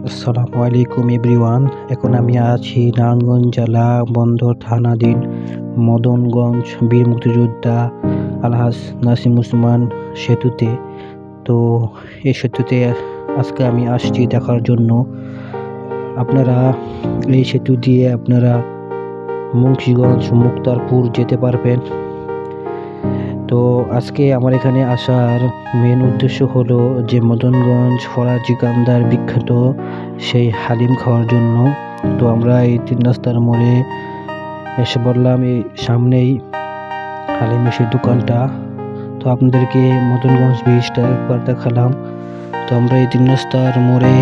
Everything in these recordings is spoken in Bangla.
আসসালামু আলাইকুম এভরিওয়ান। এখন আমি আছি নারায়ণগঞ্জ জেলা বন্দর থানাধীন মদনগঞ্জ বীর মুক্তিযোদ্ধা আলহাজ নাসিম উসমান সেতুতে। তো এই সেতুতে আজকে আমি আসছি দেখার জন্য। আপনারা এই সেতু দিয়ে আপনারা মুন্সিগঞ্জ মুক্তারপুর যেতে পারবেন। তো আজকে আমার এখানে আসার মেন উদ্দেশ্য হলো যে মদনগঞ্জ ফরাজি কান্দার বিখ্যাত সেই হালিম খাওয়ার জন্য। তো আমরা এই 3 রাস্তার মোড়ে এসে বললাম, এই সামনেই হালিমের সেই দোকানটা। তো আপনাদেরকে মদনগঞ্জ ব্রিজটা একবার দেখালাম। তো আমরা এই 3 রাস্তার মোড়ে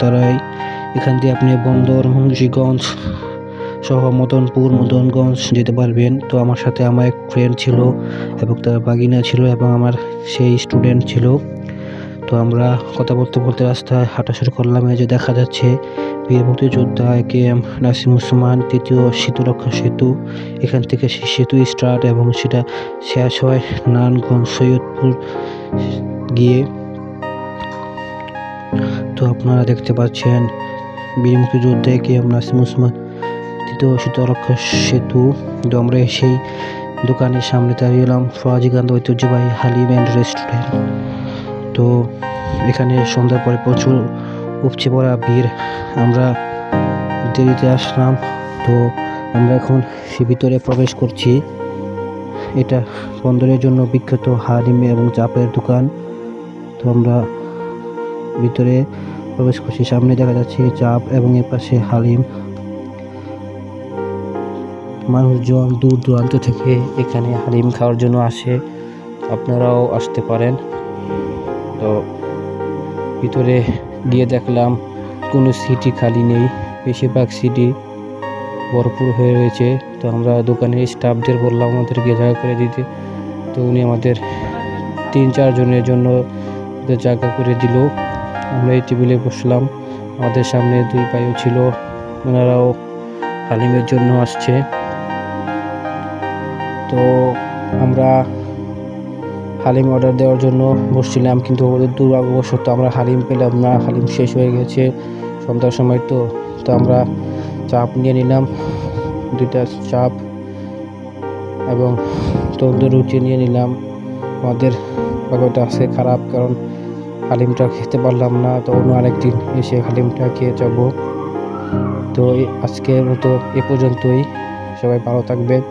দাঁড়াই। এখান দিয়ে আপনি বন্দর, মুন্সিগঞ্জ সহ মদনগঞ্জ যেতে পারবেন। তো আমার সাথে আমার এক ফ্রেন্ড ছিল এবং তার বাগিনা ছিল এবং আমার সেই স্টুডেন্ট ছিল। তো আমরা কথা বলতে বলতে রাস্তায় হাঁটা শুরু করলাম। এই যে দেখা যাচ্ছে বীর মুক্তিযোদ্ধা AKM নাসিম উসমান তৃতীয় শীতলক্ষ্যা সেতু। এখান থেকে সেই সেতু স্টার্ট এবং সেটা শেষ হয় নারায়ণগঞ্জ সৈয়দপুর গিয়ে। তো আপনারা দেখতে পাচ্ছেন বীর মুক্তিযোদ্ধা AKM নাসিম উসমান তৃতীয় শীতলক্ষ্যা সেতু। তো আমরা সেই দোকানের সামনে দাঁড়িয়ে এলাম, ফরাজি কান্দা ঐতিহ্যবাহী হালিম অ্যান্ড রেস্টুরেন্ট। তো এখানে সন্ধ্যার পরে প্রচুর উপচে পড়া ভিড়। আমরা দেরিতে আসলাম। তো আমরা এখন সে ভিতরে প্রবেশ করছি। এটা বন্দরের জন্য বিখ্যাত হালিম এবং চাপের দোকান। তো আমরা ভিতরে প্রবেশ করছি। সামনে দেখা যাচ্ছে চাপ এবং এর পাশে হালিম। মানুষজন দূর দূরান্ত থেকে এখানে হালিম খাওয়ার জন্য আসে, আপনারাও আসতে পারেন। তো ভিতরে গিয়ে দেখলাম কোনো সিটি খালি নেই, বেশিরভাগ সিটি ভরপুর হয়ে রয়েছে। তো আমরা দোকানের স্টাফদের বললাম আমাদেরকে জায়গা করে দিতে। তো উনি আমাদের 3-4 জনের জন্য জায়গা করে দিল। আমরা এই টেবিলে বসলাম। আমাদের সামনে 2 ভাইও ছিল, ওনারাও হালিমের জন্য আসছে। তো আমরা হালিম অর্ডার দেওয়ার জন্য বসছিলাম, কিন্তু ওদের দুর্ভাগ্যবশত আমরা হালিম পেলাম না। হালিম শেষ হয়ে গেছে সন্ধ্যার সময়। তো আমরা চাপ নিয়ে নিলাম, 2টা চাপ এবং তন্দুর রুটি নিয়ে নিলাম। আমাদের ভাগ্যটা আছে খারাপ, কারণ হালিমটা খেতে পারলাম না। তো অন্য আরেকদিন এসে হালিমটা খেয়ে যাব। তো আজকের মতো এ পর্যন্তই। সবাই ভালো থাকবেন।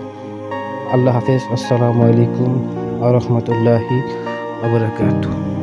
আল্লাহ হাফেজ। আসসালামু আলাইকুম ওয়া রাহমাতুল্লাহি ওয়া বারাকাতুহু।